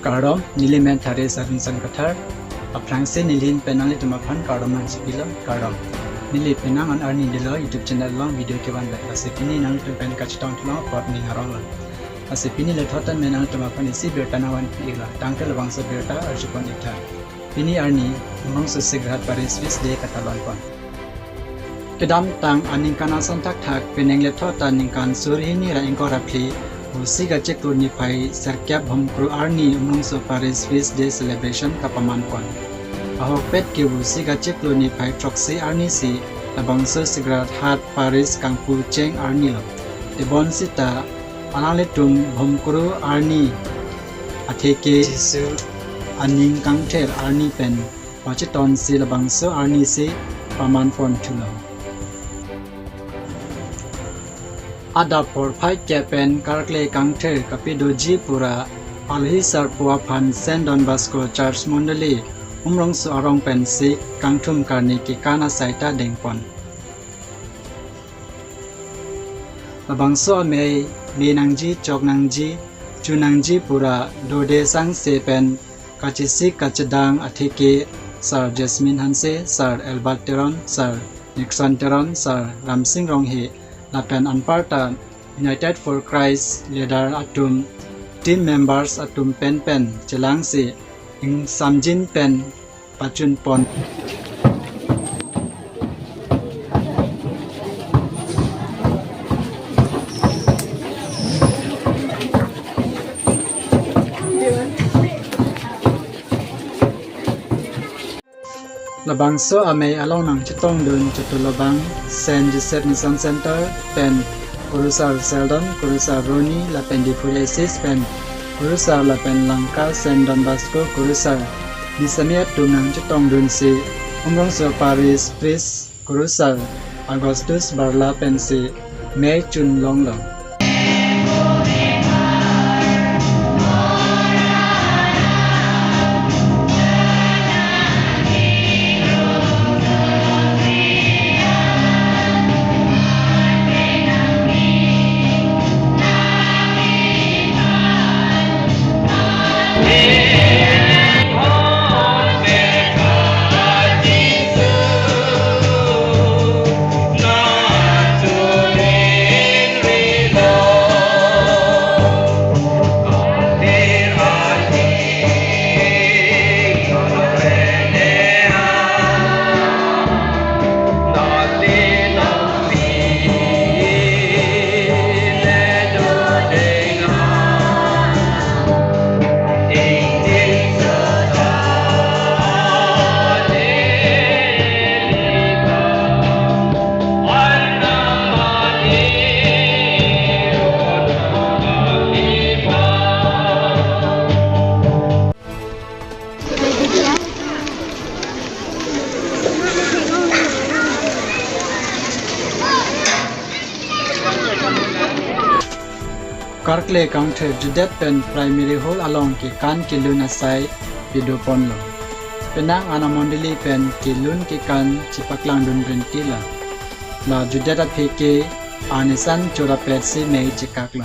Kardom nilimen thare sarunsan kathar aprangse nilin penang tumapan kardom nan sipilo kardom nili penang an arni dilo YouTube channel long video ke ban lai asipini nang tu pen kachtang tlo pot ning arong la asipini le thotan menang tumapan isi berta nawan pila tangkel bangsa berta arjupon ikha pini arni mong sesegrat paris vis de katalon pon kedam tang aning kana santak thak peneng le thotan ning kan surhini ra engkorapli Usiga cek ni pai serkyap homkru arni umung so Paris Feast Day celebration kapaman pon. Ahok pet ke usiga cek ni pai troksi arni si labang so sigrat hat Paris kangpu cheng arni lo. Debon sita analetum homkru arni atheke jisu aning kangthel arni pen wachiton si labang so arni si paman pon chulo. Ada por pai kepen karkle kangther kapidoji pura alhisar puapan Saint Don Bosco Church Mondali umrong su arong pensi kangthum karni ki kana saita dengpon labangso me menangji choknangji chunangji pura dode sang sepen kachisi kachadang athike Sir Jasmine Hanse Sir Albert Teron Sir Nixon Teron Sir Ramsing Ronghe Lapen Anparta United for Christ leader atum team members atum pen chelang si ing samjin pen pachun pon Labangso amay along ng chitong dun chutulabang Saint Joseph Mission Center pen Kurusar Seldon Kurusar Roni Lapen Difulesis pen Kurusar Lapen Langka Saint Don Bosco Kurusar Disamiat tum ng chitong dun si umrong so Paris Pris Kurusar Augustus Barla pen si May Chun Longlong Karkle counter judet pen primary hall along ki kan kilun asai pido ponlo penang anamondili pen kilun ki kan chipaklang dun rentila la judet atheke anisan chora pesi mei chikakla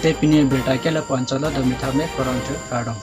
te pini berta kela panchala do mithame korang tu kadam